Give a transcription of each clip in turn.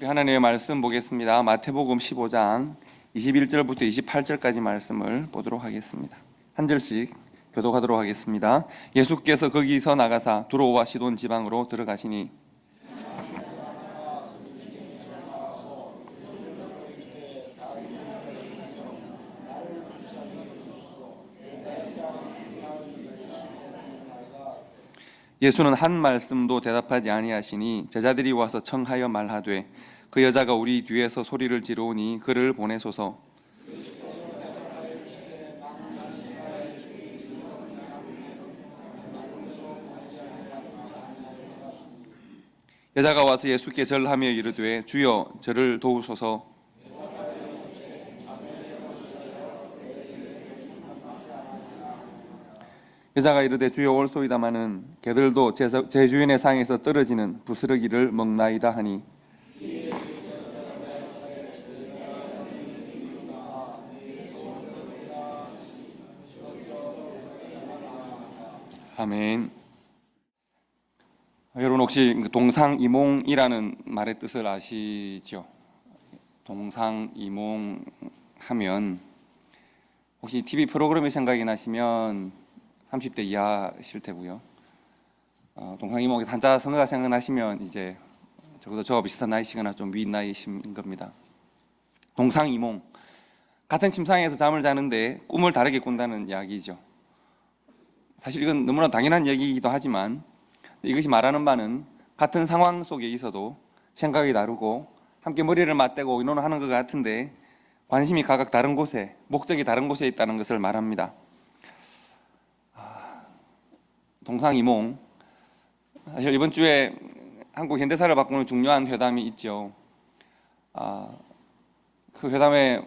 우리 하나님의 말씀 보겠습니다. 마태복음 15장 21절부터 28절까지 말씀을 보도록 하겠습니다. 한 절씩 교독하도록 하겠습니다. 예수께서 거기서 나가사 두로와 시돈 지방으로 들어가시니 예수는 한 말씀도 대답하지 아니하시니 제자들이 와서 청하여 말하되 그 여자가 우리 뒤에서 소리를 지르오니 그를 보내소서. 여자가 와서 예수께 절하며 이르되 주여 저를 도우소서. 여자가 이르되 주여 올소이다마는 개들도 제 주인의 상에서 떨어지는 부스러기를 먹나이다 하니 아멘. 여러분 혹시 동상이몽이라는 말의 뜻을 아시죠? 동상이몽 하면 혹시 TV 프로그램이 생각이 나시면 30대 이하실 테고요. 동상이몽에서 한자 성어가 생각나시면 이제 적어도 저와 비슷한 나이시거나 좀 위 나이신 겁니다. 동상이몽, 같은 침상에서 잠을 자는데 꿈을 다르게 꾼다는 이야기죠. 사실 이건 너무나 당연한 얘기이기도 하지만 이것이 말하는 바는 같은 상황 속에 있어도 생각이 다르고 함께 머리를 맞대고 의논하는 것 같은데 관심이 각각 다른 곳에, 목적이 다른 곳에 있다는 것을 말합니다. 동상이몽, 사실 이번 주에 한국 현대사를 바꾸는 중요한 회담이 있죠. 그 회담에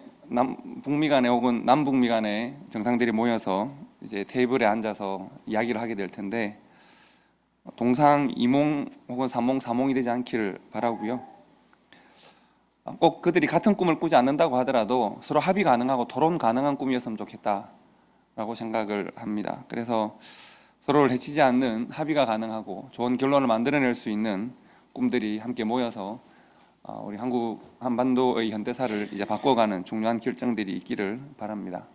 북미 간에 혹은 남북미 간에 정상들이 모여서 이제 테이블에 앉아서 이야기를 하게 될 텐데 동상이몽 혹은 삼몽사몽이 되지 않기를 바라고요. 꼭 그들이 같은 꿈을 꾸지 않는다고 하더라도 서로 합의 가능하고 토론 가능한 꿈이었으면 좋겠다라고 생각을 합니다. 그래서 서로를 해치지 않는 합의가 가능하고 좋은 결론을 만들어낼 수 있는 꿈들이 함께 모여서 우리 한반도의 현대사를 이제 바꿔가는 중요한 결정들이 있기를 바랍니다.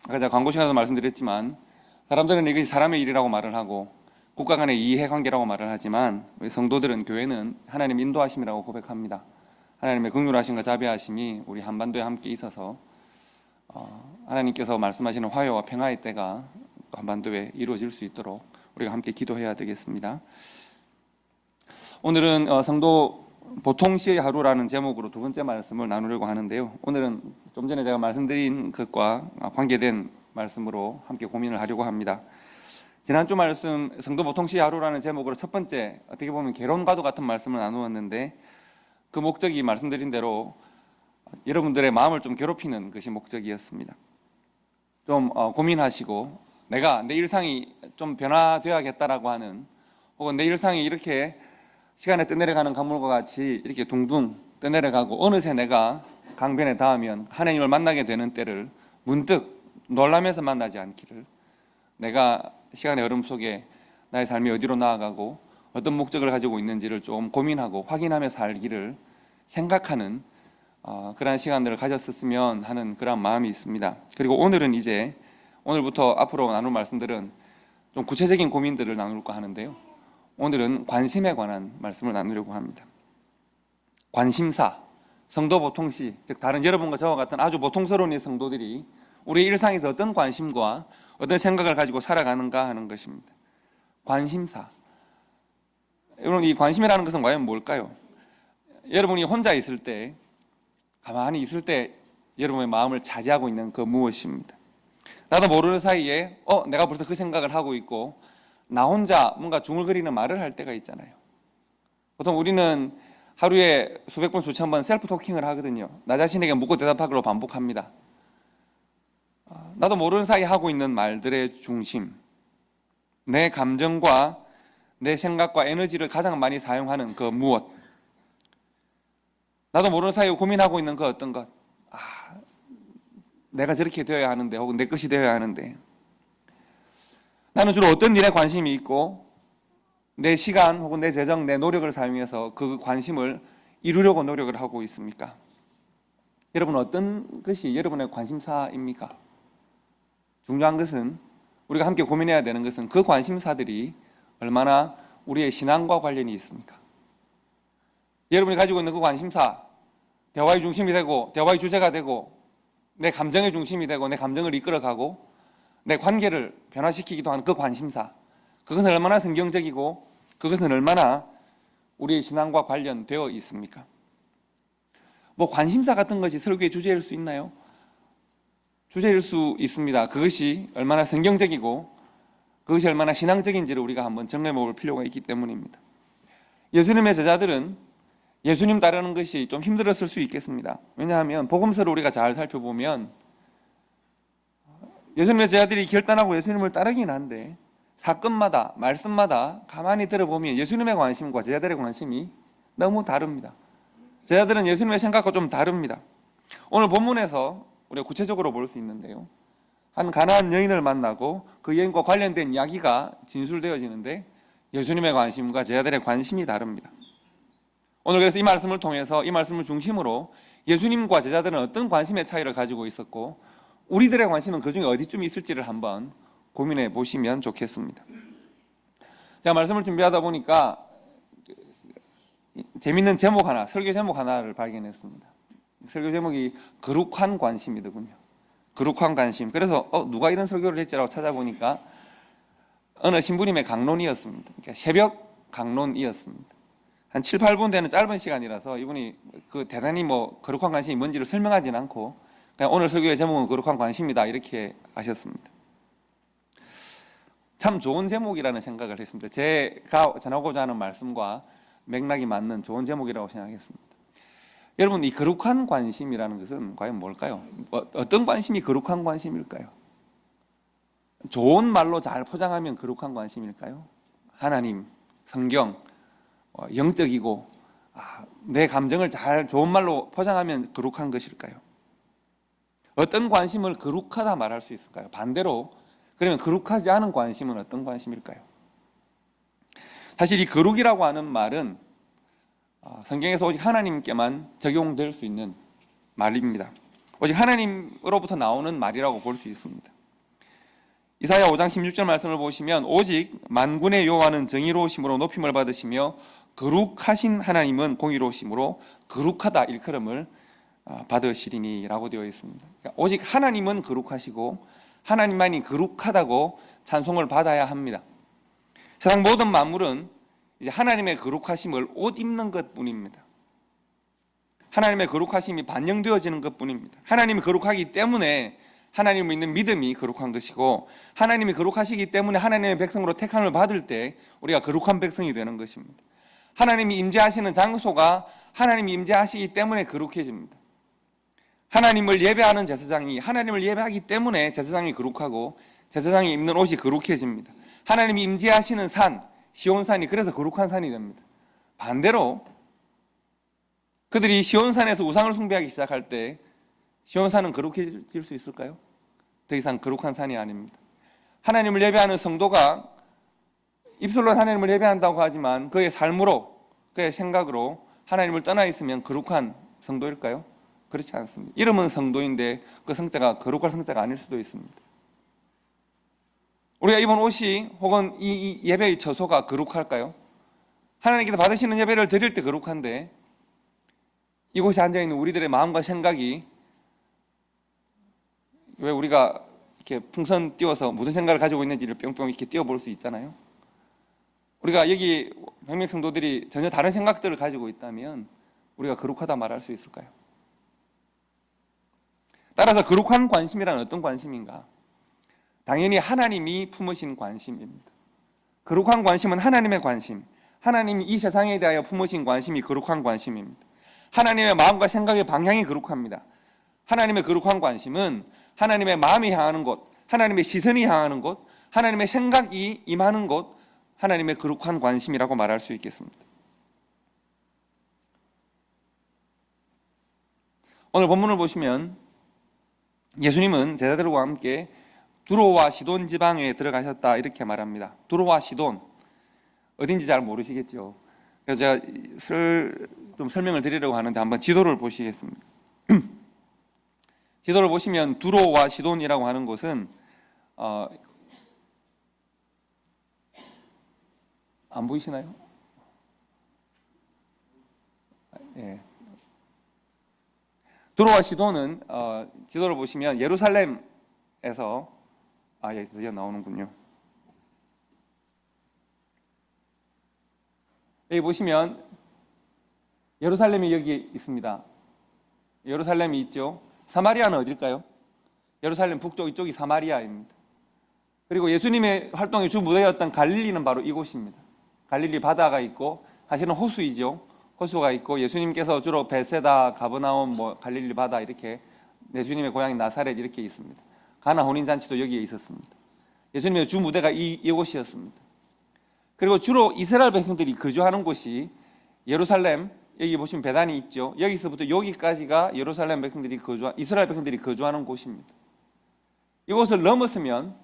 아까 제가 광고 시간에도 말씀드렸지만 사람들은 이것이 사람의 일이라고 말을 하고 국가 간의 이해관계라고 말을 하지만 우리 성도들은, 교회는 하나님 인도하심이라고 고백합니다. 하나님의 긍휼하심과 자비하심이 우리 한반도에 함께 있어서 하나님께서 말씀하시는 화해와 평화의 때가 한반도에 이루어질 수 있도록 우리가 함께 기도해야 되겠습니다. 오늘은 성도 보통시의 하루라는 제목으로 두 번째 말씀을 나누려고 하는데요. 오늘은 좀 전에 제가 말씀드린 것과 관계된 말씀으로 함께 고민을 하려고 합니다. 지난주 말씀 성도 보통시의 하루라는 제목으로 첫 번째, 어떻게 보면 개론과도 같은 말씀을 나누었는데 그 목적이 말씀드린 대로 여러분들의 마음을 좀 괴롭히는 것이 목적이었습니다. 좀 고민하시고 내가 내 일상이 좀 변화되어야겠다라고 하는, 혹은 내 일상이 이렇게 시간에 떠내려가는 강물과 같이 이렇게 둥둥 떠내려가고 어느새 내가 강변에 닿으면 하나님을 만나게 되는 때를 문득 놀라면서 만나지 않기를, 내가 시간의 흐름 속에 나의 삶이 어디로 나아가고 어떤 목적을 가지고 있는지를 좀 고민하고 확인하며 살기를 생각하는 그러한 시간들을 가졌었으면 하는 그런 마음이 있습니다. 그리고 오늘은 이제 오늘부터 앞으로 나눌 말씀들은 좀 구체적인 고민들을 나눌까 하는데요. 오늘은 관심에 관한 말씀을 나누려고 합니다. 관심사, 성도 보통시, 즉 다른 여러분과 저와 같은 아주 보통스러운 성도들이 우리 일상에서 어떤 관심과 어떤 생각을 가지고 살아가는가 하는 것입니다. 관심사. 여러분, 이 관심이라는 것은 과연 뭘까요? 여러분이 혼자 있을 때, 가만히 있을 때 여러분의 마음을 차지하고 있는 그 무엇입니다. 나도 모르는 사이에 내가 벌써 그 생각을 하고 있고 나 혼자 뭔가 중얼거리는 말을 할 때가 있잖아요. 보통 우리는 하루에 수백 번 수천 번 셀프 토킹을 하거든요. 나 자신에게 묻고 대답하기로 반복합니다. 나도 모르는 사이에 하고 있는 말들의 중심, 내 감정과 내 생각과 에너지를 가장 많이 사용하는 그 무엇, 나도 모르는 사이에 고민하고 있는 그 어떤 것, 내가 저렇게 되어야 하는데, 혹은 내 것이 되어야 하는데, 나는 주로 어떤 일에 관심이 있고 내 시간 혹은 내 재정, 내 노력을 사용해서 그 관심을 이루려고 노력을 하고 있습니까? 여러분, 어떤 것이 여러분의 관심사입니까? 중요한 것은, 우리가 함께 고민해야 되는 것은 그 관심사들이 얼마나 우리의 신앙과 관련이 있습니까? 여러분이 가지고 있는 그 관심사, 대화의 중심이 되고 대화의 주제가 되고 내 감정의 중심이 되고 내 감정을 이끌어가고 내 관계를 변화시키기도 하는 그 관심사, 그것은 얼마나 성경적이고 그것은 얼마나 우리의 신앙과 관련되어 있습니까? 뭐 관심사 같은 것이 설교의 주제일 수 있나요? 주제일 수 있습니다. 그것이 얼마나 성경적이고 그것이 얼마나 신앙적인지를 우리가 한번 점검해 볼 필요가 있기 때문입니다. 예수님의 제자들은 예수님 따르는 것이 좀 힘들었을 수 있겠습니다. 왜냐하면 복음서를 우리가 잘 살펴보면 예수님의 제자들이 결단하고 예수님을 따르긴 한데 사건마다 말씀마다 가만히 들어보면 예수님의 관심과 제자들의 관심이 너무 다릅니다. 제자들은 예수님의 생각과 좀 다릅니다. 오늘 본문에서 우리가 구체적으로 볼 수 있는데요, 한 가나안 여인을 만나고 그 여인과 관련된 이야기가 진술되어지는데 예수님의 관심과 제자들의 관심이 다릅니다. 오늘 그래서 이 말씀을 통해서 이 말씀을 중심으로 예수님과 제자들은 어떤 관심의 차이를 가지고 있었고 우리들의 관심은 그 중에 어디쯤 있을지를 한번 고민해 보시면 좋겠습니다. 제가 말씀을 준비하다 보니까 재밌는 제목 하나, 설교 제목 하나를 발견했습니다. 설교 제목이 거룩한 관심이더군요. 거룩한 관심. 그래서 누가 이런 설교를 했지라고 찾아보니까 어느 신부님의 강론이었습니다. 그러니까 새벽 강론이었습니다. 한 7, 8분 되는 짧은 시간이라서 이분이 그 대단히 뭐 거룩한 관심이 뭔지를 설명하진 않고 그냥 오늘 설교의 제목은 거룩한 관심이다 이렇게 하셨습니다. 참 좋은 제목이라는 생각을 했습니다. 제가 전하고자 하는 말씀과 맥락이 맞는 좋은 제목이라고 생각했습니다. 여러분, 이 거룩한 관심이라는 것은 과연 뭘까요? 어떤 관심이 거룩한 관심일까요? 좋은 말로 잘 포장하면 거룩한 관심일까요? 하나님, 성경, 영적이고 내 감정을 잘 좋은 말로 포장하면 거룩한 것일까요? 어떤 관심을 거룩하다 말할 수 있을까요? 반대로 그러면 거룩하지 않은 관심은 어떤 관심일까요? 사실 이 거룩이라고 하는 말은 성경에서 오직 하나님께만 적용될 수 있는 말입니다. 오직 하나님으로부터 나오는 말이라고 볼 수 있습니다. 이사야 5장 16절 말씀을 보시면 오직 만군의 여호와는 정의로우심으로 높임을 받으시며 거룩하신 하나님은 공의로우심으로 거룩하다 일컬음을 받으시리니 라고 되어 있습니다. 그러니까 오직 하나님은 거룩하시고 하나님만이 거룩하다고 찬송을 받아야 합니다. 세상 모든 만물은 이제 하나님의 거룩하심을 옷 입는 것뿐입니다. 하나님의 거룩하심이 반영되어지는 것뿐입니다. 하나님이 거룩하기 때문에 하나님을 믿는 믿음이 거룩한 것이고 하나님이 거룩하시기 때문에 하나님의 백성으로 택함을 받을 때 우리가 거룩한 백성이 되는 것입니다. 하나님이 임재하시는 장소가 하나님이 임재하시기 때문에 거룩해집니다. 하나님을 예배하는 제사장이 하나님을 예배하기 때문에 제사장이 거룩하고 제사장이 입는 옷이 거룩해집니다. 하나님이 임재하시는 산, 시온산이 그래서 거룩한 산이 됩니다. 반대로 그들이 시온산에서 우상을 숭배하기 시작할 때 시온산은 거룩해질 수 있을까요? 더 이상 거룩한 산이 아닙니다. 하나님을 예배하는 성도가 입술로 하나님을 예배한다고 하지만 그의 삶으로, 그의 생각으로 하나님을 떠나 있으면 거룩한 성도일까요? 그렇지 않습니다. 이름은 성도인데 그 성자가 거룩할 성자가 아닐 수도 있습니다. 우리가 입은 옷이 혹은 이 예배의 처소가 거룩할까요? 하나님께서 받으시는 예배를 드릴 때 거룩한데 이곳에 앉아있는 우리들의 마음과 생각이 왜 우리가 이렇게 풍선 띄워서 무슨 생각을 가지고 있는지를 뿅뿅 이렇게 띄워볼 수 있잖아요. 우리가 여기 백명 성도들이 전혀 다른 생각들을 가지고 있다면 우리가 거룩하다 말할 수 있을까요? 따라서 거룩한 관심이란 어떤 관심인가? 당연히 하나님이 품으신 관심입니다. 거룩한 관심은 하나님의 관심, 하나님이 이 세상에 대하여 품으신 관심이 거룩한 관심입니다. 하나님의 마음과 생각의 방향이 거룩합니다. 하나님의 거룩한 관심은 하나님의 마음이 향하는 곳, 하나님의 시선이 향하는 곳, 하나님의 생각이 임하는 곳, 하나님의 거룩한 관심이라고 말할 수 있겠습니다. 오늘 본문을 보시면 예수님은 제자들과 함께 두로와 시돈 지방에 들어가셨다 이렇게 말합니다. 두로와 시돈, 어딘지 잘 모르시겠죠. 그래서 제가 좀 설명을 드리려고 하는데 한번 지도를 보시겠습니다. 지도를 보시면 두로와 시돈이라고 하는 곳은 안 보이시나요? 예. 두로와 시돈은 지도를 보시면 예루살렘에서 예, 드디어 나오는군요. 여기 보시면 예루살렘이 여기 있습니다. 예루살렘이 있죠. 사마리아는 어딜까요? 예루살렘 북쪽 이쪽이 사마리아입니다. 그리고 예수님의 활동의 주 무대였던 갈릴리는 바로 이곳입니다. 갈릴리 바다가 있고 사실은 호수이죠. 호수가 있고 예수님께서 주로 베세다, 가버나움, 갈릴리 바다 이렇게 예수님의 고향인 나사렛 이렇게 있습니다. 가나 혼인 잔치도 여기에 있었습니다. 예수님의 주 무대가 이곳이었습니다. 그리고 주로 이스라엘 백성들이 거주하는 곳이 예루살렘, 여기 보시면 베단이 있죠. 여기서부터 여기까지가 예루살렘 백성들이 이스라엘 백성들이 거주하는 곳입니다. 이곳을 넘었으면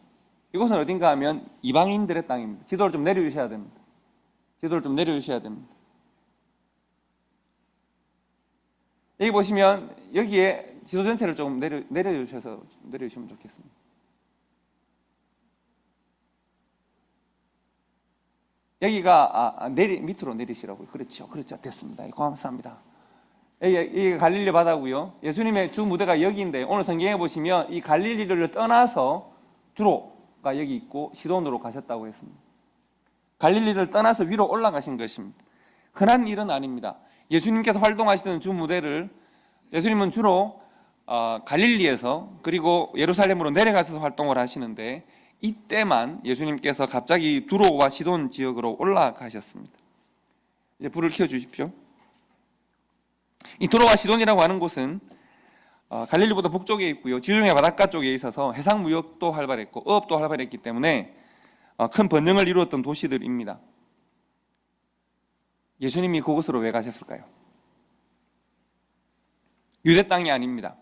이곳은 어딘가 하면 이방인들의 땅입니다. 지도를 좀 내려주셔야 됩니다. 지도를 좀 내려주셔야 됩니다. 여기 보시면 여기에 지도 전체를 좀 내려주시면 좋겠습니다. 여기가 밑으로 내리시라고요. 그렇죠. 됐습니다. 감사합니다. 여기 갈릴리 바다고요. 예수님의 주 무대가 여기인데 오늘 성경에 보시면 이 갈릴리를 떠나서 두로가 여기 있고 시돈으로 가셨다고 했습니다. 갈릴리를 떠나서 위로 올라가신 것입니다. 흔한 일은 아닙니다. 예수님께서 활동하시던 주 무대를 예수님은 주로 갈릴리에서 그리고 예루살렘으로 내려가셔서 활동을 하시는데 이때만 예수님께서 갑자기 두로와 시돈 지역으로 올라가셨습니다. 이제 불을 켜주십시오. 이 두로와 시돈이라고 하는 곳은 갈릴리보다 북쪽에 있고요. 지중해 바닷가 쪽에 있어서 해상 무역도 활발했고 어업도 활발했기 때문에 큰 번영을 이루었던 도시들입니다. 예수님이 그곳으로 왜 가셨을까요? 유대 땅이 아닙니다.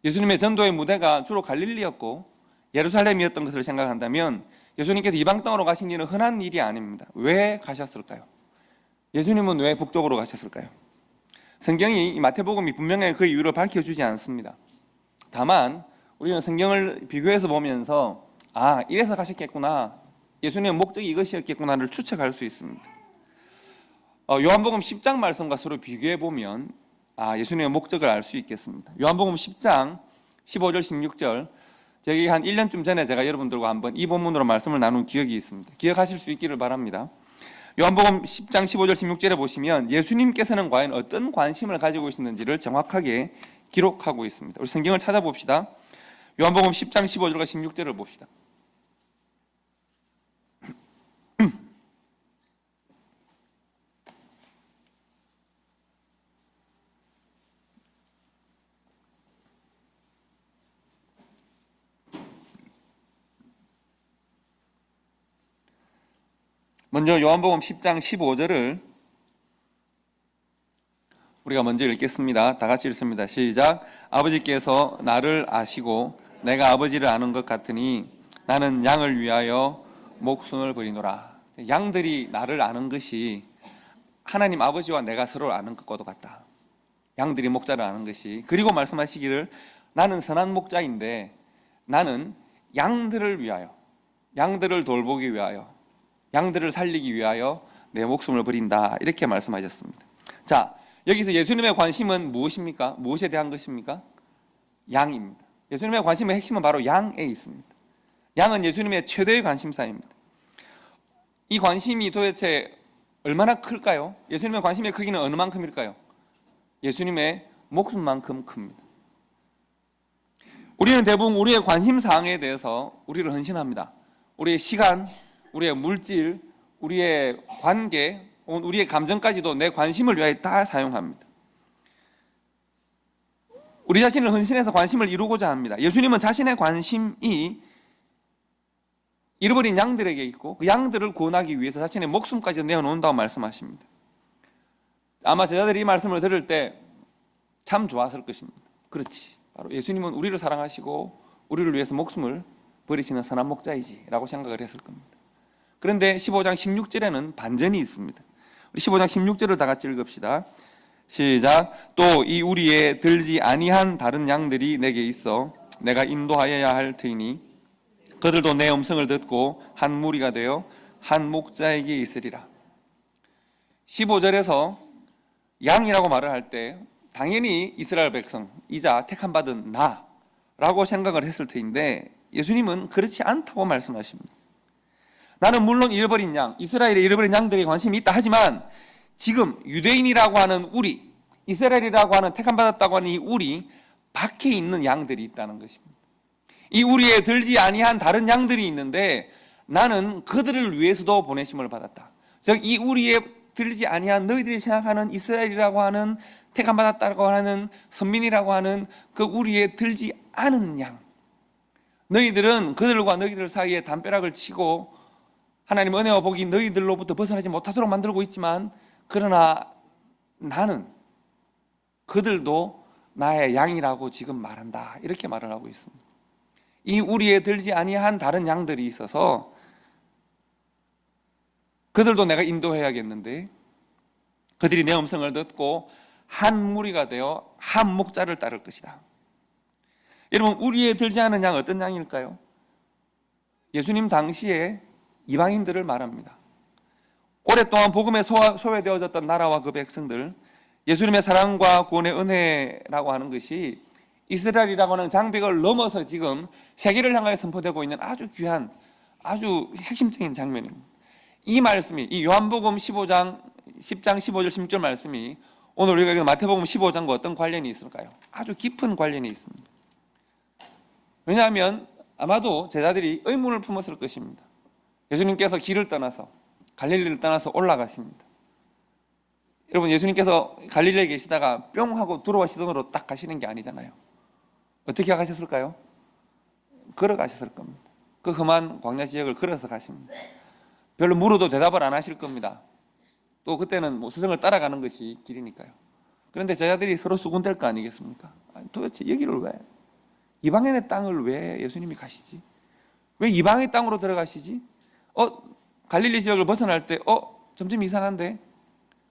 예수님의 전도의 무대가 주로 갈릴리였고 예루살렘이었던 것을 생각한다면 예수님께서 이방 땅으로 가신 일은 흔한 일이 아닙니다. 왜 가셨을까요? 예수님은 왜 북쪽으로 가셨을까요? 성경이 이 마태복음이 분명하게 그 이유를 밝혀주지 않습니다. 다만 우리는 성경을 비교해서 보면서 이래서 가셨겠구나, 예수님의 목적이 이것이었겠구나를 추측할 수 있습니다. 요한복음 10장 말씀과 서로 비교해 보면 예수님의 목적을 알 수 있겠습니다. 요한복음 10장 15절 16절 저기 한 1년쯤 전에 제가 여러분들과 한번 이 본문으로 말씀을 나눈 기억이 있습니다. 기억하실 수 있기를 바랍니다. 요한복음 10장 15절 16절에 보시면 예수님께서는 과연 어떤 관심을 가지고 있었는지를 정확하게 기록하고 있습니다. 우리 성경을 찾아봅시다. 요한복음 10장 15절과 16절을 봅시다. 먼저 요한복음 10장 15절을 우리가 먼저 읽겠습니다. 다 같이 읽습니다. 시작. 아버지께서 나를 아시고 내가 아버지를 아는 것 같으니 나는 양을 위하여 목숨을 버리노라. 양들이 나를 아는 것이 하나님 아버지와 내가 서로를 아는 것과도 같다. 양들이 목자를 아는 것이. 그리고 말씀하시기를 나는 선한 목자인데 나는 양들을 위하여, 양들을 돌보기 위하여, 양들을 살리기 위하여 내 목숨을 버린다, 이렇게 말씀하셨습니다. 자, 여기서 예수님의 관심은 무엇입니까? 무엇에 대한 것입니까? 양입니다. 예수님의 관심의 핵심은 바로 양에 있습니다. 양은 예수님의 최대의 관심사입니다. 이 관심이 도대체 얼마나 클까요? 예수님의 관심의 크기는 어느 만큼일까요? 예수님의 목숨만큼 큽니다. 우리는 대부분 우리의 관심사항에 대해서 우리를 헌신합니다. 우리의 시간, 우리의 물질, 우리의 관계, 우리의 감정까지도 내 관심을 위하여 다 사용합니다. 우리 자신을 헌신해서 관심을 이루고자 합니다. 예수님은 자신의 관심이 잃어버린 양들에게 있고 그 양들을 구원하기 위해서 자신의 목숨까지 내어놓는다고 말씀하십니다. 아마 제자들이 이 말씀을 들을 때 참 좋았을 것입니다. 그렇지, 바로 예수님은 우리를 사랑하시고 우리를 위해서 목숨을 버리시는 선한 목자이지 라고 생각을 했을 겁니다. 그런데 15장 16절에는 반전이 있습니다. 우리 15장 16절을 다 같이 읽읍시다. 시작. 또 이 우리에 들지 아니한 다른 양들이 내게 있어 내가 인도하여야 할 터이니 그들도 내 음성을 듣고 한 무리가 되어 한 목자에게 있으리라. 15절에서 양이라고 말을 할 때 당연히 이스라엘 백성이자 택함받은 나라고 생각을 했을 터인데 예수님은 그렇지 않다고 말씀하십니다. 나는 물론 잃어버린 양, 이스라엘의 잃어버린 양들에 관심이 있다 하지만 지금 유대인이라고 하는 우리, 이스라엘이라고 하는 택함받았다고 하는 이 우리 밖에 있는 양들이 있다는 것입니다. 이 우리에 들지 아니한 다른 양들이 있는데 나는 그들을 위해서도 보내심을 받았다. 즉 이 우리에 들지 아니한 너희들이 생각하는 이스라엘이라고 하는 택함받았다고 하는 선민이라고 하는 그 우리에 들지 않은 양, 너희들은 그들과 너희들 사이에 담벼락을 치고 하나님 은혜와 복이 너희들로부터 벗어나지 못하도록 만들고 있지만 그러나 나는 그들도 나의 양이라고 지금 말한다. 이렇게 말을 하고 있습니다. 이 우리에 들지 아니한 다른 양들이 있어서 그들도 내가 인도해야겠는데 그들이 내 음성을 듣고 한 무리가 되어 한 목자를 따를 것이다. 여러분, 우리에 들지 않은 양 어떤 양일까요? 예수님 당시에 이방인들을 말합니다. 오랫동안 복음에 소외되어졌던 나라와 그 백성들, 예수님의 사랑과 구원의 은혜라고 하는 것이 이스라엘이라고 하는 장벽을 넘어서 지금 세계를 향하여 선포되고 있는 아주 귀한, 아주 핵심적인 장면입니다. 이 말씀이, 이 요한복음 10장 15절 16절 말씀이 오늘 우리가 읽은 마태복음 15장과 어떤 관련이 있을까요? 아주 깊은 관련이 있습니다. 왜냐하면 아마도 제자들이 의문을 품었을 것입니다. 예수님께서 길을 떠나서 갈릴리를 떠나서 올라가십니다. 여러분, 예수님께서 갈릴리에 계시다가 뿅 하고 두로와 시돈으로 딱 가시는 게 아니잖아요. 어떻게 가셨을까요? 걸어가셨을 겁니다. 그 험한 광야 지역을 걸어서 가십니다. 별로 물어도 대답을 안 하실 겁니다. 또 그때는 뭐 스승을 따라가는 것이 길이니까요. 그런데 제자들이 서로 수군댈 거 아니겠습니까? 도대체 여기를 왜, 이방인의 땅을 왜 예수님이 가시지? 왜 이방의 땅으로 들어가시지? 갈릴리 지역을 벗어날 때 점점 이상한데?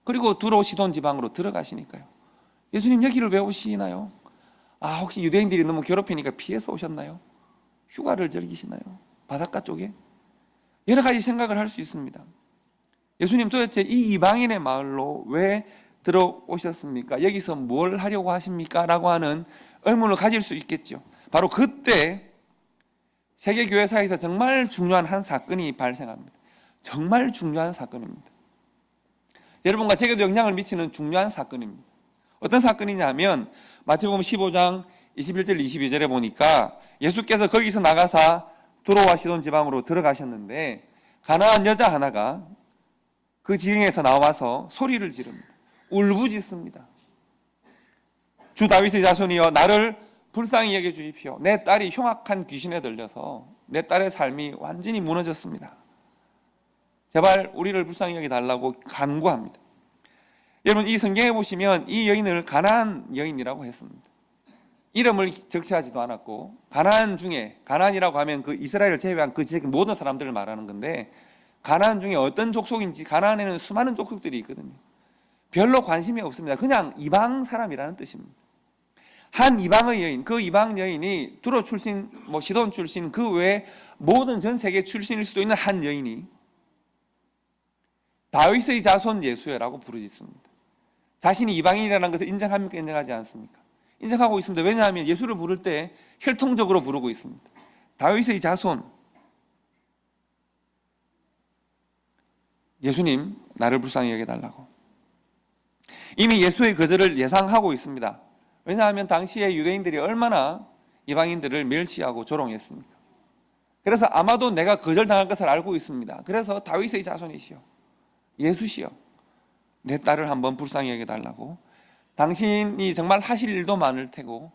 그리고 두로 시돈 지방으로 들어가시니까요. 예수님 여기를 왜 오시나요? 혹시 유대인들이 너무 괴롭히니까 피해서 오셨나요? 휴가를 즐기시나요? 바닷가 쪽에? 여러 가지 생각을 할 수 있습니다. 예수님 도대체 이 이방인의 마을로 왜 들어오셨습니까? 여기서 뭘 하려고 하십니까? 라고 하는 의문을 가질 수 있겠죠. 바로 그때 세계교회사에서 정말 중요한 한 사건이 발생합니다. 정말 중요한 사건입니다. 여러분과 제게도 영향을 미치는 중요한 사건입니다. 어떤 사건이냐면 마태복음 15장 21절 22절에 보니까 예수께서 거기서 나가사 두로와 시돈 지방으로 들어가셨는데 가나안 여자 하나가 그 지경에서 나와서 소리를 지릅니다. 울부짖습니다. 주 다윗의 자손이여 나를 불쌍히 여겨 주십시오. 내 딸이 흉악한 귀신에 들려서 내 딸의 삶이 완전히 무너졌습니다. 제발 우리를 불쌍히 여겨달라고 간구합니다. 여러분, 이 성경에 보시면 이 여인을 가나안 여인이라고 했습니다. 이름을 적시하지도 않았고, 가나안 중에, 가나안이라고 하면 그 이스라엘을 제외한 그 지역의 모든 사람들을 말하는 건데, 가나안 중에 어떤 족속인지, 가나안에는 수많은 족속들이 있거든요. 별로 관심이 없습니다. 그냥 이방 사람이라는 뜻입니다. 한 이방의 여인, 그 이방 여인이 두로 출신, 시돈 출신, 그 외에 모든 전 세계 출신일 수도 있는 한 여인이 다윗의 자손 예수야라고 부르짖습니다. 자신이 이방인이라는 것을 인정합니까? 인정하지 않습니까? 인정하고 있습니다. 왜냐하면 예수를 부를 때 혈통적으로 부르고 있습니다. 다윗의 자손, 예수님 나를 불쌍히 여겨달라고. 이미 예수의 거절을 예상하고 있습니다. 왜냐하면 당시에 유대인들이 얼마나 이방인들을 멸시하고 조롱했습니까? 그래서 아마도 내가 거절당할 것을 알고 있습니다. 그래서 다윗의 자손이시여, 예수시여, 내 딸을 한번 불쌍히 여겨달라고. 당신이 정말 하실 일도 많을 테고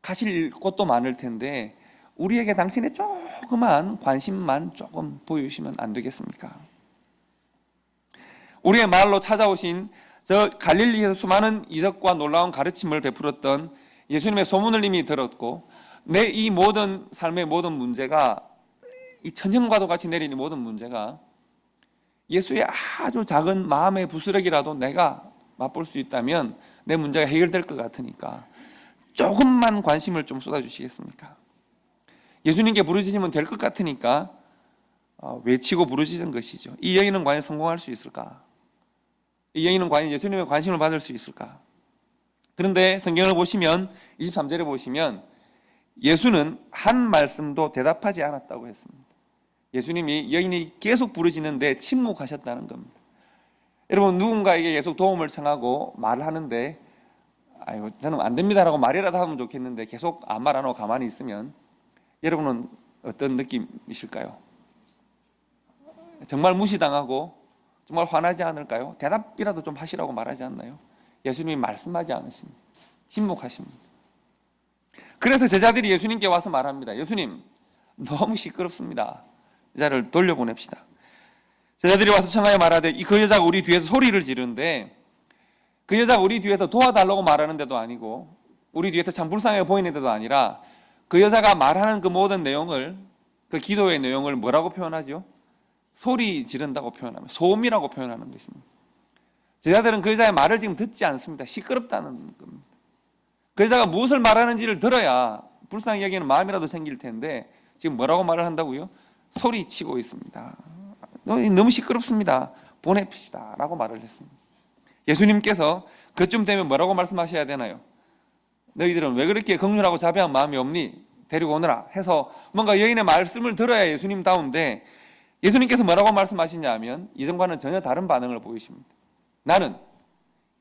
가실 곳도 많을 텐데 우리에게 당신의 조그만 관심만 조금 보여주시면 안 되겠습니까? 우리의 마을로 찾아오신 저 갈릴리에서 수많은 이적과 놀라운 가르침을 베풀었던 예수님의 소문을 이미 들었고 내 이 모든 삶의 모든 문제가 이 천형과도 같이 내리는 모든 문제가 예수의 아주 작은 마음의 부스러기라도 내가 맛볼 수 있다면 내 문제가 해결될 것 같으니까 조금만 관심을 좀 쏟아주시겠습니까? 예수님께 부르짖으면 될 것 같으니까 외치고 부르짖은 것이죠. 이 여인은 과연 성공할 수 있을까? 이 여인은 과연 예수님의 관심을 받을 수 있을까? 그런데 성경을 보시면 23절에 보시면 예수는 한 말씀도 대답하지 않았다고 했습니다. 예수님이 여인이 계속 부르짖는데 침묵하셨다는 겁니다. 여러분, 누군가에게 계속 도움을 청하고 말을 하는데 아이고 저는 안 됩니다라고 말이라도 하면 좋겠는데 계속 아무 말 안 하고 가만히 있으면 여러분은 어떤 느낌이실까요? 정말 무시당하고 정말 화나지 않을까요? 대답이라도 좀 하시라고 말하지 않나요? 예수님이 말씀하지 않으십니다. 침묵하십니다. 그래서 제자들이 예수님께 와서 말합니다. 예수님, 너무 시끄럽습니다. 여자를 돌려보냅시다. 제자들이 와서 청하여 말하되 그 여자가 우리 뒤에서 소리를 지르는데 그 여자가 우리 뒤에서 도와달라고 말하는데도 아니고 우리 뒤에서 참 불쌍해 보이는데도 아니라 그 여자가 말하는 그 모든 내용을, 그 기도의 내용을 뭐라고 표현하죠? 소리 지른다고 표현하면 소음이라고 표현하는 것입니다. 제자들은 그 여자의 말을 지금 듣지 않습니다. 시끄럽다는 겁니다. 그 여자가 무엇을 말하는지를 들어야 불쌍히 여기는 마음이라도 생길 텐데 지금 뭐라고 말을 한다고요? 소리치고 있습니다. 너무 시끄럽습니다. 보냅시다 라고 말을 했습니다. 예수님께서 그쯤 되면 뭐라고 말씀하셔야 되나요? 너희들은 왜 그렇게 긍휼하고 자비한 마음이 없니? 데리고 오너라 해서 뭔가 여인의 말씀을 들어야 예수님다운데 예수님께서 뭐라고 말씀하시냐 하면 이전과는 전혀 다른 반응을 보이십니다. 나는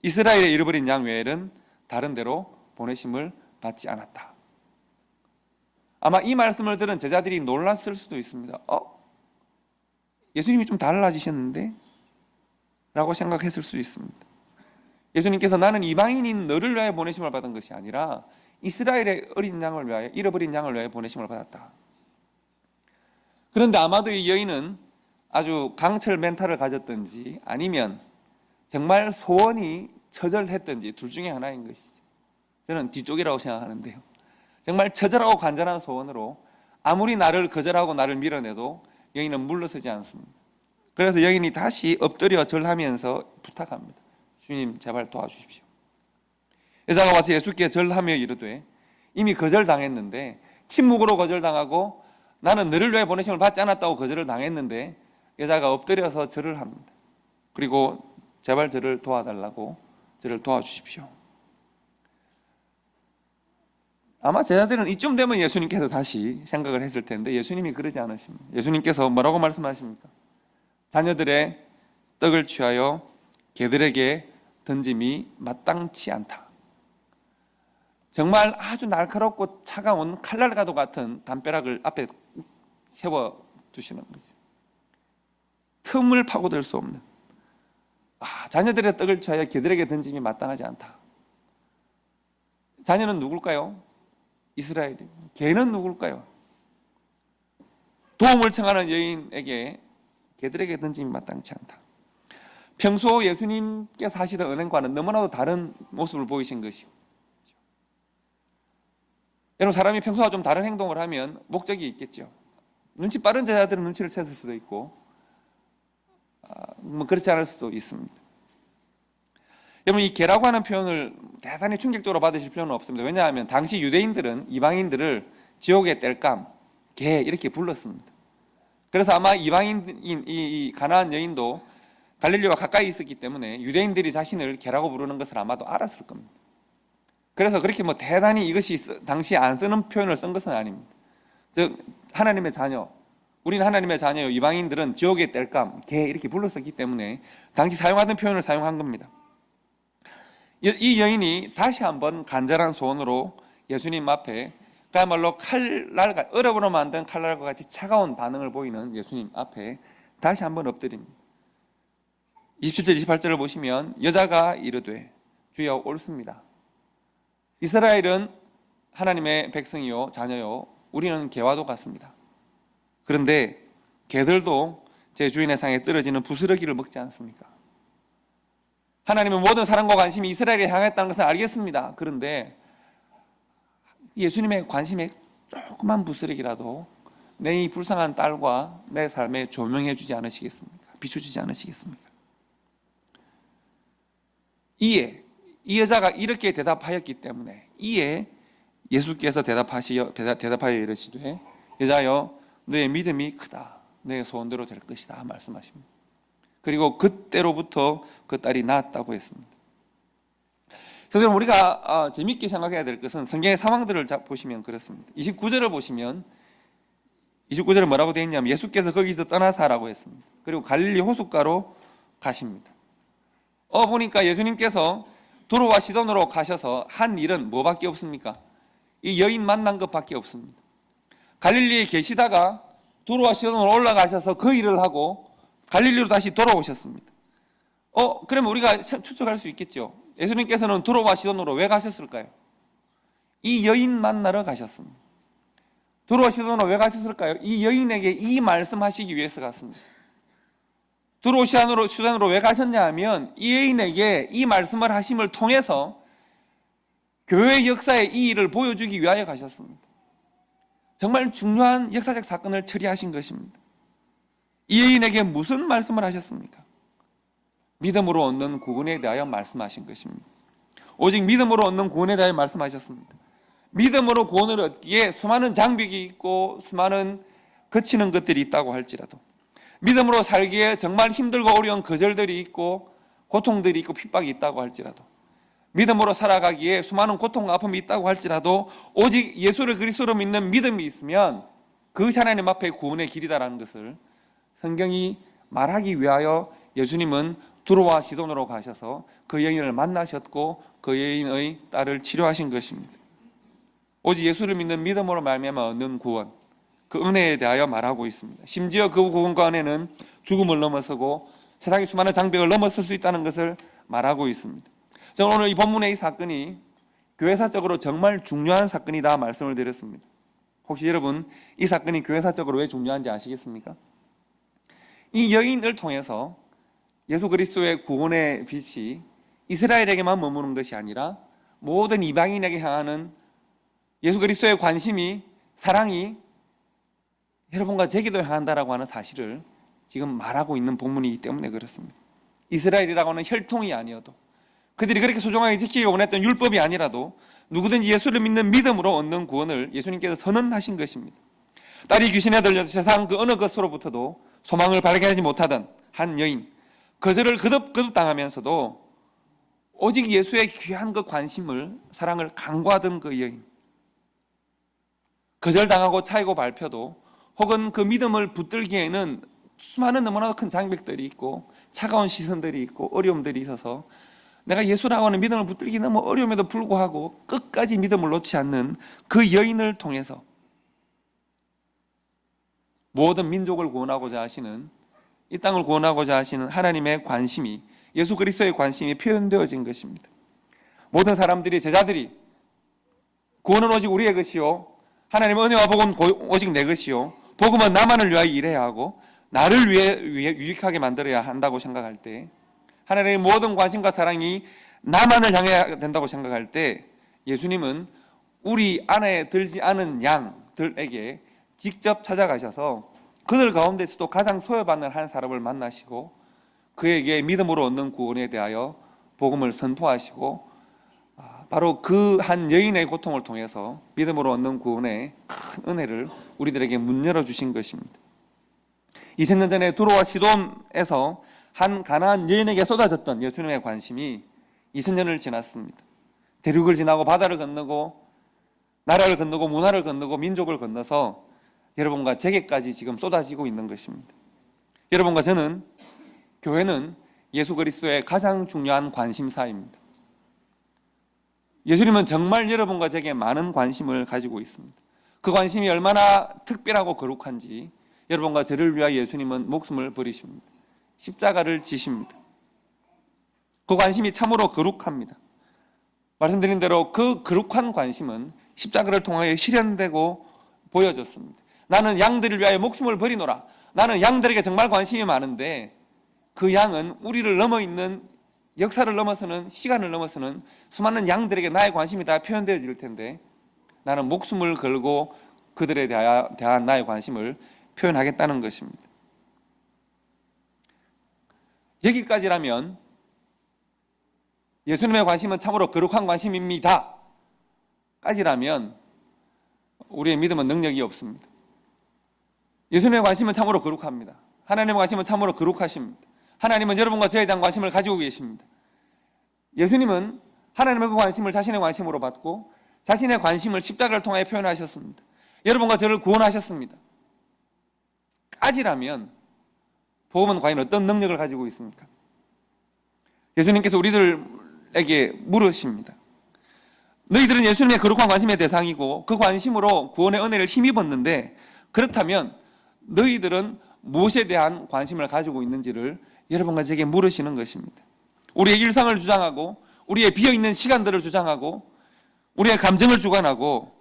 이스라엘에 잃어버린 양 외에는 다른 데로 보내심을 받지 않았다. 아마 이 말씀을 들은 제자들이 놀랐을 수도 있습니다. 예수님이 좀 달라지셨는데? 라고 생각했을 수 있습니다. 예수님께서 나는 이방인인 너를 위하여 보내심을 받은 것이 아니라 이스라엘의 어린 양을 위하여, 잃어버린 양을 위하여 보내심을 받았다. 그런데 아마도 이 여인은 아주 강철 멘탈을 가졌든지 아니면 정말 소원이 처절했든지 둘 중에 하나인 것이죠. 저는 뒤쪽이라고 생각하는데요. 정말 처절하고 간절한 소원으로 아무리 나를 거절하고 나를 밀어내도 여인은 물러서지 않습니다. 그래서 여인이 다시 엎드려 절하면서 부탁합니다. 주님 제발 도와주십시오. 여자가 와서 예수께 절하며 이르되 이미 거절당했는데 침묵으로 거절당하고 나는 너를 위해 보내심을 받지 않았다고 거절을 당했는데 여자가 엎드려서 절을 합니다. 그리고 제발 저를 도와달라고 저를 도와주십시오. 아마 제자들은 이쯤 되면 예수님께서 다시 생각을 했을 텐데 예수님이 그러지 않으십니다. 예수님께서 뭐라고 말씀하십니까? 자녀들의 떡을 취하여 개들에게 던짐이 마땅치 않다. 정말 아주 날카롭고 차가운 칼날과도 같은 담벼락을 앞에 세워두시는 거죠. 틈을 파고들 수 없는 자녀들의 떡을 취하여 개들에게 던짐이 마땅하지 않다. 자녀는 누굴까요? 이스라엘이. 개는 누굴까요? 도움을 청하는 여인에게 개들에게 던짐이 마땅치 않다. 평소 예수님께서 하시던 은행과는 너무나도 다른 모습을 보이신 것이고, 여러분 사람이 평소와 좀 다른 행동을 하면 목적이 있겠죠. 눈치 빠른 제자들은 눈치를 챘을 수도 있고 그렇지 않을 수도 있습니다. 여러분 이 개라고 하는 표현을 대단히 충격적으로 받으실 필요는 없습니다. 왜냐하면 당시 유대인들은 이방인들을 지옥의 땔감, 개 이렇게 불렀습니다. 그래서 아마 이방인인 이 가나안 여인도 갈릴리와 가까이 있었기 때문에 유대인들이 자신을 개라고 부르는 것을 아마도 알았을 겁니다. 그래서 그렇게 대단히 이것이 당시 안 쓰는 표현을 쓴 것은 아닙니다. 즉 하나님의 자녀, 우리는 하나님의 자녀요, 이방인들은 지옥의 땔감, 개 이렇게 불렀었기 때문에 당시 사용하던 표현을 사용한 겁니다. 이 여인이 다시 한번 간절한 소원으로 예수님 앞에 그야말로 칼날과 얼음으로 만든 칼날과 같이 차가운 반응을 보이는 예수님 앞에 다시 한번 엎드립니다. 27절 28절을 보시면 여자가 이르되 주여 옳습니다. 이스라엘은 하나님의 백성이요 자녀요 우리는 개와도 같습니다. 그런데 개들도 제 주인의 상에 떨어지는 부스러기를 먹지 않습니까? 하나님의 모든 사랑과 관심이 이스라엘에 향했다는 것을 알겠습니다. 그런데 예수님의 관심에 조그만 부스러기라도 내 이 불쌍한 딸과 내 삶에 조명해 주지 않으시겠습니까? 비춰주지 않으시겠습니까? 이에 이 여자가 이렇게 대답하였기 때문에 이에 예수께서 대답하여 이르시되 여자여 너의 믿음이 크다. 너의 소원대로 될 것이다 말씀하십니다. 그리고 그때로부터 그 딸이 낳았다고 했습니다. 그래서 우리가 재미있게 생각해야 될 것은 성경의 상황들을 보시면 그렇습니다. 29절을 보시면 29절에 뭐라고 되어 있냐면 예수께서 거기서 떠나사라고 했습니다. 그리고 갈릴리 호숫가로 가십니다. 보니까 예수님께서 두로와 시돈으로 가셔서 한 일은 뭐밖에 없습니까? 이 여인 만난 것밖에 없습니다. 갈릴리에 계시다가 두로와 시돈으로 올라가셔서 그 일을 하고 갈릴리로 다시 돌아오셨습니다. 그러면 우리가 추측할 수 있겠죠. 예수님께서는 두로와 시돈으로 왜 가셨을까요? 이 여인 만나러 가셨습니다. 두로와 시돈으로 왜 가셨을까요? 이 여인에게 이 말씀하시기 위해서 갔습니다. 두로와 시돈으로 왜 가셨냐 하면 이 여인에게 이 말씀을 하심을 통해서 교회 역사의 이 일을 보여주기 위하여 가셨습니다. 정말 중요한 역사적 사건을 처리하신 것입니다. 이 여인에게 무슨 말씀을 하셨습니까? 믿음으로 얻는 구원에 대하여 말씀하신 것입니다. 오직 믿음으로 얻는 구원에 대하여 말씀하셨습니다. 믿음으로 구원을 얻기에 수많은 장벽이 있고 수많은 거치는 것들이 있다고 할지라도, 믿음으로 살기에 정말 힘들고 어려운 거절들이 있고 고통들이 있고 핍박이 있다고 할지라도, 믿음으로 살아가기에 수많은 고통과 아픔이 있다고 할지라도 오직 예수를 그리스도로 믿는 믿음이 있으면 그것이 하나님 앞에 구원의 길이다라는 것을 성경이 말하기 위하여 예수님은 두로와 시돈으로 가셔서 그 여인을 만나셨고 그 여인의 딸을 치료하신 것입니다. 오직 예수를 믿는 믿음으로 말미암아 얻는 구원, 그 은혜에 대하여 말하고 있습니다. 심지어 그 구원과 은혜는 죽음을 넘어서고 세상의 수많은 장벽을 넘어설 수 있다는 것을 말하고 있습니다. 저는 오늘 이 본문의 이 사건이 교회사적으로 정말 중요한 사건이다 말씀을 드렸습니다. 혹시 여러분 이 사건이 교회사적으로 왜 중요한지 아시겠습니까? 이 여인을 통해서 예수 그리스도의 구원의 빛이 이스라엘에게만 머무는 것이 아니라 모든 이방인에게 향하는 예수 그리스도의 관심이, 사랑이 여러분과 제게도 향한다라고 하는 사실을 지금 말하고 있는 본문이기 때문에 그렇습니다. 이스라엘이라고 하는 혈통이 아니어도, 그들이 그렇게 소중하게 지키기가 원했던 율법이 아니라도 누구든지 예수를 믿는 믿음으로 얻는 구원을 예수님께서 선언하신 것입니다. 딸이 귀신에 들려서 세상 그 어느 것으로부터도 소망을 발견하지 못하던 한 여인, 거절을 거듭당하면서도 오직 예수의 귀한 그 관심을, 사랑을 간구하던 그 여인, 거절당하고 차이고 발표도 혹은 그 믿음을 붙들기에는 수많은 너무나도 큰 장벽들이 있고 차가운 시선들이 있고 어려움들이 있어서 내가 예수라고 하는 믿음을 붙들기 너무 어려움에도 불구하고 끝까지 믿음을 놓지 않는 그 여인을 통해서 모든 민족을 구원하고자 하시는, 이 땅을 구원하고자 하시는 하나님의 관심이, 예수 그리스도의 관심이 표현되어진 것입니다. 모든 사람들이, 제자들이 구원은 오직 우리의 것이요 하나님의 은혜와 복은 오직 내 것이요 복음은 나만을 위하여 일해야 하고 나를 위해 유익하게 만들어야 한다고 생각할 때, 하나님의 모든 관심과 사랑이 나만을 향해야 된다고 생각할 때 예수님은 우리 안에 들지 않은 양들에게 직접 찾아가셔서 그들 가운데서도 가장 소외받는 한 사람을 만나시고 그에게 믿음으로 얻는 구원에 대하여 복음을 선포하시고 바로 그 한 여인의 고통을 통해서 믿음으로 얻는 구원의 큰 은혜를 우리들에게 문 열어주신 것입니다. 2000년 전에 두로와 시돈에서 한 가나안 여인에게 쏟아졌던 예수님의 관심이 2000년을 지났습니다. 대륙을 지나고 바다를 건너고 나라를 건너고 문화를 건너고 민족을 건너서 여러분과 제게까지 지금 쏟아지고 있는 것입니다. 여러분과 저는, 교회는 예수 그리스도의 가장 중요한 관심사입니다. 예수님은 정말 여러분과 제게 많은 관심을 가지고 있습니다. 그 관심이 얼마나 특별하고 거룩한지 여러분과 저를 위하여 예수님은 목숨을 버리십니다. 십자가를 지십니다. 그 관심이 참으로 거룩합니다. 말씀드린 대로 그 거룩한 관심은 십자가를 통하여 실현되고 보여졌습니다. 나는 양들을 위하여 목숨을 버리노라. 나는 양들에게 정말 관심이 많은데 그 양은 우리를 넘어있는, 역사를 넘어서는, 시간을 넘어서는 수많은 양들에게 나의 관심이 다 표현되어질 텐데 나는 목숨을 걸고 그들에 대한 나의 관심을 표현하겠다는 것입니다. 여기까지라면 예수님의 관심은 참으로 거룩한 관심입니다 까지라면 우리의 믿음은 능력이 없습니다. 예수님의 관심은 참으로 거룩합니다. 하나님의 관심은 참으로 거룩하십니다. 하나님은 여러분과 저에 대한 관심을 가지고 계십니다. 예수님은 하나님의 그 관심을 자신의 관심으로 받고 자신의 관심을 십자가를 통하여 표현하셨습니다. 여러분과 저를 구원하셨습니다 까지라면 복음은 과연 어떤 능력을 가지고 있습니까? 예수님께서 우리들에게 물으십니다. 너희들은 예수님의 거룩한 관심의 대상이고 그 관심으로 구원의 은혜를 힘입었는데 그렇다면 너희들은 무엇에 대한 관심을 가지고 있는지를 여러분과 제게 물으시는 것입니다. 우리의 일상을 주장하고 우리의 비어있는 시간들을 주장하고 우리의 감정을 주관하고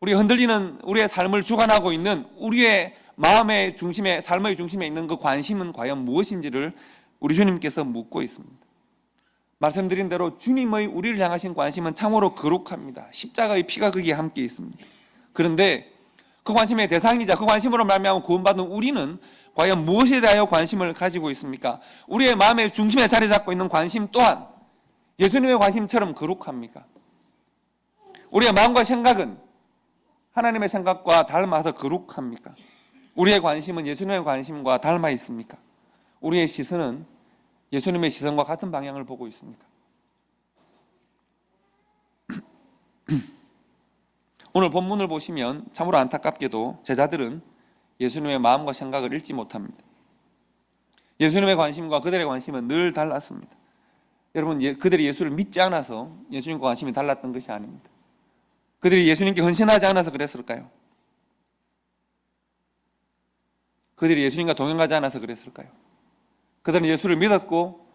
우리가 흔들리는 우리의 삶을 주관하고 있는 우리의 마음의 중심에, 삶의 중심에 있는 그 관심은 과연 무엇인지를 우리 주님께서 묻고 있습니다. 말씀드린 대로 주님의 우리를 향하신 관심은 참으로 거룩합니다. 십자가의 피가 거기에 함께 있습니다. 그런데 그 관심의 대상이자 그 관심으로 말미암아 구원받은 우리는 과연 무엇에 대하여 관심을 가지고 있습니까? 우리의 마음의 중심에 자리 잡고 있는 관심 또한 예수님의 관심처럼 거룩합니까? 우리의 마음과 생각은 하나님의 생각과 닮아서 거룩합니까? 우리의 관심은 예수님의 관심과 닮아 있습니까? 우리의 시선은 예수님의 시선과 같은 방향을 보고 있습니까? 오늘 본문을 보시면 참으로 안타깝게도 제자들은 예수님의 마음과 생각을 읽지 못합니다. 예수님의 관심과 그들의 관심은 늘 달랐습니다. 여러분, 그들이 예수를 믿지 않아서 예수님과 관심이 달랐던 것이 아닙니다. 그들이 예수님께 헌신하지 않아서 그랬을까요? 그들이 예수님과 동행하지 않아서 그랬을까요? 그들은 예수를 믿었고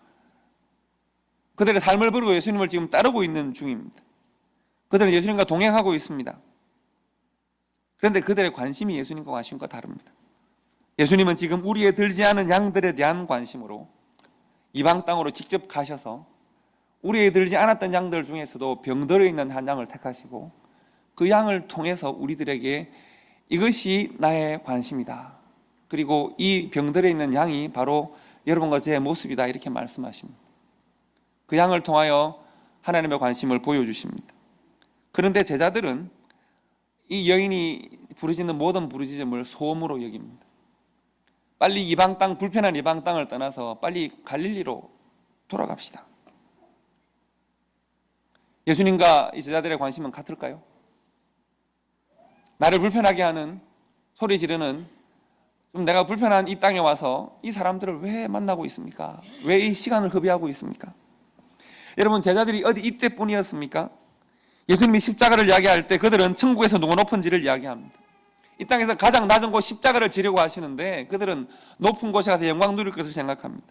그들의 삶을 버리고 예수님을 지금 따르고 있는 중입니다. 그들은 예수님과 동행하고 있습니다. 그런데 그들의 관심이 예수님과 관심과 다릅니다. 예수님은 지금 우리의 들지 않은 양들에 대한 관심으로 이방 땅으로 직접 가셔서 우리의 들지 않았던 양들 중에서도 병들어 있는 한 양을 택하시고 그 양을 통해서 우리들에게 이것이 나의 관심이다. 그리고 이 병들어 있는 양이 바로 여러분과 제 모습이다 이렇게 말씀하십니다. 그 양을 통하여 하나님의 관심을 보여주십니다. 그런데 제자들은 이 여인이 부르짖는 모든 부르짖음을 소음으로 여깁니다. 빨리 이방 땅, 불편한 이방 땅을 떠나서 빨리 갈릴리로 돌아갑시다. 예수님과 이 제자들의 관심은 같을까요? 나를 불편하게 하는, 소리 지르는, 좀 내가 불편한 이 땅에 와서 이 사람들을 왜 만나고 있습니까? 왜 이 시간을 허비하고 있습니까? 여러분, 제자들이 어디 이때뿐이었습니까? 예수님이 십자가를 이야기할 때 그들은 천국에서 누가 높은지를 이야기합니다. 이 땅에서 가장 낮은 곳 십자가를 지려고 하시는데 그들은 높은 곳에 가서 영광 누릴 것을 생각합니다.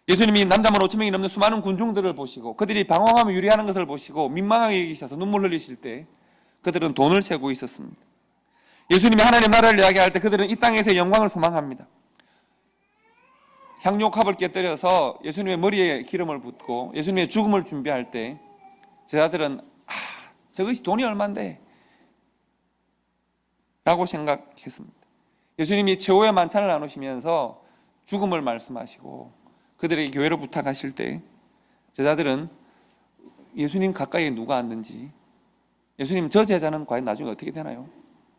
예수님이 남자만 5천 명이 넘는 수많은 군중들을 보시고 그들이 방황하며 유리하는 것을 보시고 민망하게 여기셔서 눈물 흘리실 때 그들은 돈을 세고 있었습니다. 예수님이 하나님의 나라를 이야기할 때 그들은 이 땅에서의 영광을 소망합니다. 향료컵을 깨뜨려서 예수님의 머리에 기름을 붓고 예수님의 죽음을 준비할 때 제자들은 저것이 돈이 얼만데? 라고 생각했습니다. 예수님이 최후의 만찬을 나누시면서 죽음을 말씀하시고 그들에게 교회를 부탁하실 때 제자들은 예수님 가까이에 누가 앉는지, 예수님 저 제자는 과연 나중에 어떻게 되나요?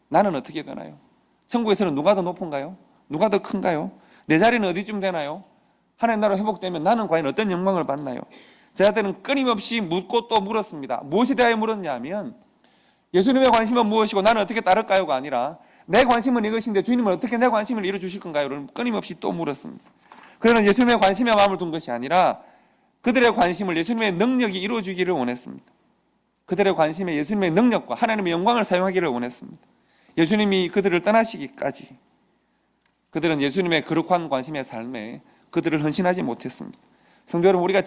나는 어떻게 되나요? 천국에서는 누가 더 높은가요? 누가 더 큰가요? 내 자리는 어디쯤 되나요? 하나님 나라 회복되면 나는 과연 어떤 영광을 받나요? 제자들은 끊임없이 묻고 또 물었습니다. 무엇에 대하여 물었냐 하면 예수님의 관심은 무엇이고 나는 어떻게 따를까요가 아니라 내 관심은 이것인데 주님은 어떻게 내 관심을 이루어주실 건가요? 끊임없이 또 물었습니다. 그들은 예수님의 관심에 마음을 둔 것이 아니라 그들의 관심을 예수님의 능력이 이루어주기를 원했습니다. 그들의 관심에 예수님의 능력과 하나님의 영광을 사용하기를 원했습니다. 예수님이 그들을 떠나시기까지 그들은 예수님의 거룩한 관심의 삶에 그들을 헌신하지 못했습니다. 성도 여러분, 우리가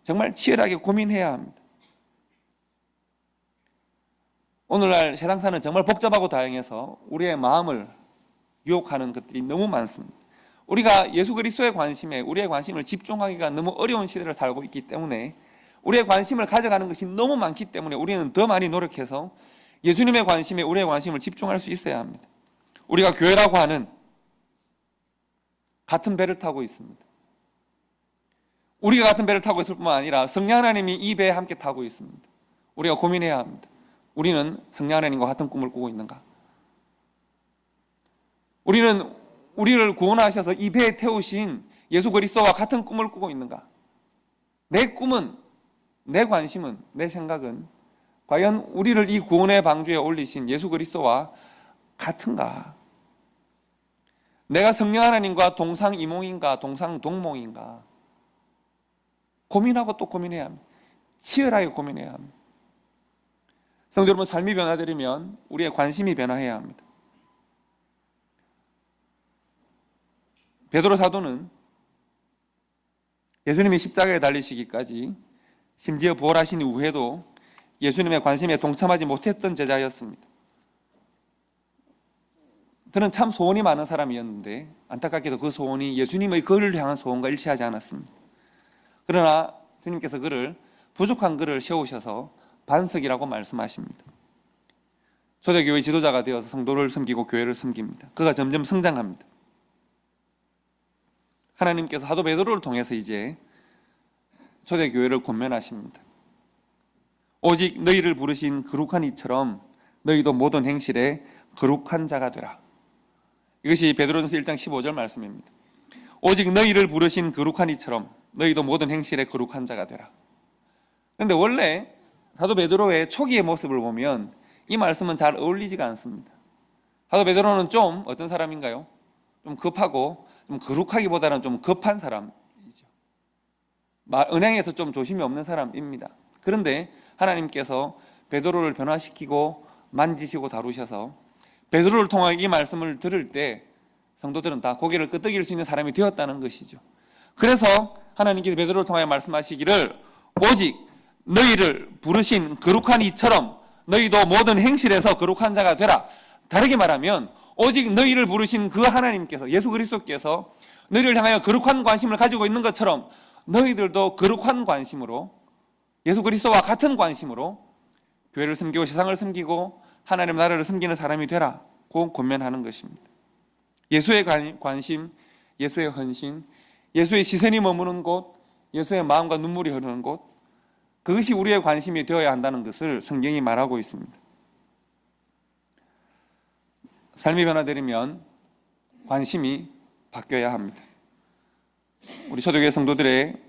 정말 치열하게 고민해야 합니다. 오늘날 세상사는 정말 복잡하고 다양해서 우리의 마음을 유혹하는 것들이 너무 많습니다. 우리가 예수 그리스도의 관심에 우리의 관심을 집중하기가 너무 어려운 시대를 살고 있기 때문에 우리의 관심을 가져가는 것이 너무 많기 때문에 우리는 더 많이 노력해서 예수님의 관심에 우리의 관심을 집중할 수 있어야 합니다. 우리가 교회라고 하는 같은 배를 타고 있습니다. 우리가 같은 배를 타고 있을 뿐만 아니라 성령 하나님이 이 배에 함께 타고 있습니다. 우리가 고민해야 합니다. 우리는 성령 하나님과 같은 꿈을 꾸고 있는가? 우리는 우리를 구원하셔서 이 배에 태우신 예수 그리스도와 같은 꿈을 꾸고 있는가? 내 꿈은, 내 관심은, 내 생각은 과연 우리를 이 구원의 방주에 올리신 예수 그리스도와 같은가? 내가 성령 하나님과 동상이몽인가 동상동몽인가? 고민하고 또 고민해야 합니다. 치열하게 고민해야 합니다. 성도 여러분, 삶이 변화되려면 우리의 관심이 변화해야 합니다. 베드로 사도는 예수님이 십자가에 달리시기까지 심지어 부활하신 이후에도 예수님의 관심에 동참하지 못했던 제자였습니다. 그는 참 소원이 많은 사람이었는데 안타깝게도 그 소원이 예수님의 그를 향한 소원과 일치하지 않았습니다. 그러나 주님께서 그를 부족한 그를 세우셔서 반석이라고 말씀하십니다. 초대교회 지도자가 되어서 성도를 섬기고 교회를 섬깁니다. 그가 점점 성장합니다. 하나님께서 사도 베드로를 통해서 이제 초대교회를 권면하십니다. 오직 너희를 부르신 거룩한 이처럼 너희도 모든 행실에 거룩한 자가 되라. 이것이 베드로전서 1장 15절 말씀입니다. 오직 너희를 부르신 거룩한 이처럼 너희도 모든 행실에 거룩한 자가 되라. 그런데 원래 사도 베드로의 초기의 모습을 보면 이 말씀은 잘 어울리지가 않습니다. 사도 베드로는 좀 어떤 사람인가요? 좀 급하고 좀 거룩하기보다는 좀 급한 사람이죠. 은행에서 좀 조심이 없는 사람입니다. 그런데 하나님께서 베드로를 변화시키고 만지시고 다루셔서 베드로를 통하여 이 말씀을 들을 때 성도들은 다 고개를 끄덕일 수 있는 사람이 되었다는 것이죠. 그래서 하나님께서 베드로를 통하여 말씀하시기를 오직 너희를 부르신 거룩한 이처럼 너희도 모든 행실에서 거룩한 자가 되라. 다르게 말하면 오직 너희를 부르신 그 하나님께서, 예수 그리스도께서 너희를 향하여 거룩한 관심을 가지고 있는 것처럼 너희들도 거룩한 관심으로, 예수 그리스도와 같은 관심으로 교회를 섬기고 세상을 섬기고 하나님 나라를 섬기는 사람이 되라고 권면하는 것입니다. 예수의 관심, 예수의 헌신, 예수의 시선이 머무는 곳, 예수의 마음과 눈물이 흐르는 곳, 그것이 우리의 관심이 되어야 한다는 것을 성경이 말하고 있습니다. 삶이 변화되려면 관심이 바뀌어야 합니다. 우리 초대교회 성도들의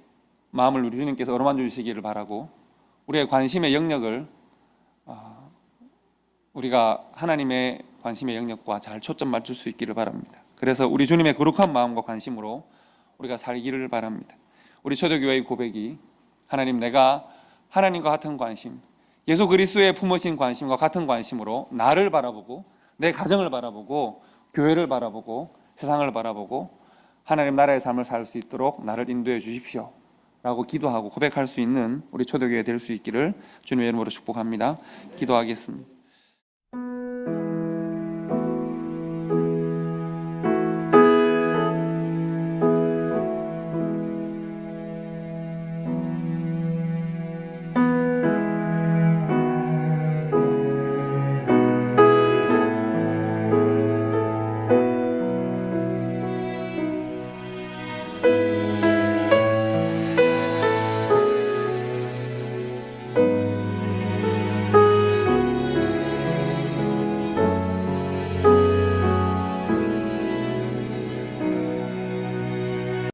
마음을 우리 주님께서 어루만져 주시기를 바라고 우리의 관심의 영역을 우리가 하나님의 관심의 영역과 잘 초점 맞출 수 있기를 바랍니다. 그래서 우리 주님의 거룩한 마음과 관심으로 우리가 살기를 바랍니다. 우리 초대교회의 고백이 하나님, 내가 하나님과 같은 관심, 예수 그리스도의 품으신 관심과 같은 관심으로 나를 바라보고 내 가정을 바라보고 교회를 바라보고 세상을 바라보고 하나님 나라의 삶을 살 수 있도록 나를 인도해 주십시오 라고 기도하고 고백할 수 있는 우리 초대교회 될 수 있기를 주님의 이름으로 축복합니다. 기도하겠습니다.